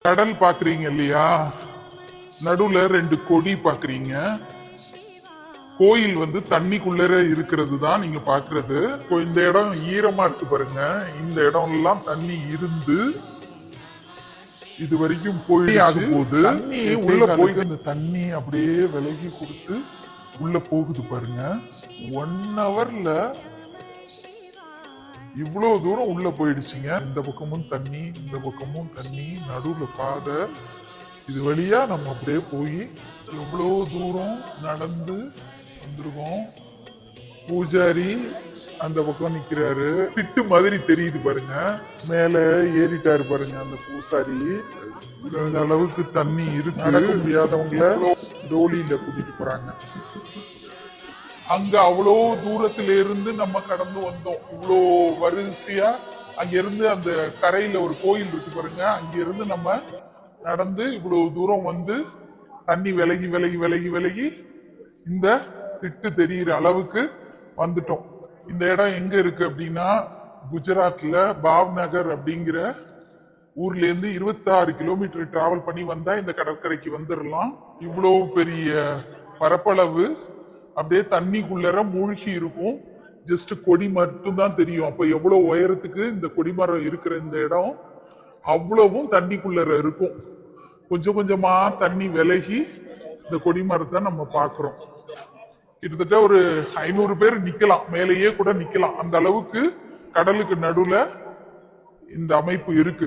கடல் பாக்குறீங்க இல்லையா, நடுவுல ரெண்டு கொடி பாக்குறீங்க. கோயில் தண்ணிக்குள்ளர இருக்கிறது தான் நீங்க பாக்குறது. இந்த இடம் ஈரமா இருக்கு பாருங்க. இந்த இடம் எல்லாம் தண்ணி இருந்து இது வரைக்கும் போயிடுச்சு. போது தண்ணி உள்ள போயிட்டு அந்த தண்ணி அப்படியே விலகி கொடுத்து உள்ள போகுது பாருங்க. 1 ஹவர்ல இவ்வளவு தூரம் உள்ள போயிடுச்சுங்க. இந்த பக்கமும் தண்ணி, இந்த பக்கமும் தண்ணி, நடுவுல பாதை. இது வழியா நம்ம அப்படியே போய் எவ்வளவு தூரம் நடந்து வந்திருக்கோம். பூஜாரி அந்த பக்கம் நிக்கிறாரு. திட்டு மாதிரி தெரியுது பாருங்க. மேல ஏறிட்டாரு பாருங்க அந்த பூசாரி. இந்த அளவுக்கு தண்ணி இருக்கு. நடக்க முடியாதவங்கள டோலியில கூட்டிட்டு போறாங்க. அங்க அவ்வளோ தூரத்துல இருந்து நம்ம கடந்து வந்தோம். இவ்வளோ வரிசையா அங்க இருந்து அந்த கரையில ஒரு கோயில் இருக்கு பாருங்க. அங்க இருந்து நம்ம நடந்து இவ்வளவு தூரம் வந்து தண்ணி விலகி விலகி விலகி விலகி இந்த திட்டு தெரிகிற அளவுக்கு வந்துட்டோம். இந்த இடம் எங்க இருக்கு அப்படின்னா, குஜராத்ல பாவ்நகர் அப்படிங்கிற ஊர்ல இருந்து 26 கிலோமீட்டர் டிராவல் பண்ணி வந்தா இந்த கடற்கரைக்கு வந்துடலாம். இவ்வளவு பெரிய பரப்பளவு அப்படியே தண்ணிக்குள்ளர மூழ்கி இருக்கும். ஜஸ்ட் கொடி மட்டும் தான் தெரியும். அப்ப எவ்வளவு உயரத்துக்கு இந்த கொடிமரம் இருக்கிற இந்த இடம் அவ்வளவும் தண்ணிக்குள்ளர இருக்கும். கொஞ்சம் கொஞ்சமா தண்ணி விலகி இந்த கொடிமரத்தை நம்ம பாக்குறோம். கிட்டத்தட்ட ஒரு 500 பேர் நிக்கலாம், மேலேயே கூட நிக்கலாம். அந்த அளவுக்கு கடலுக்கு நடுவுல இந்த அமைப்பு இருக்கு.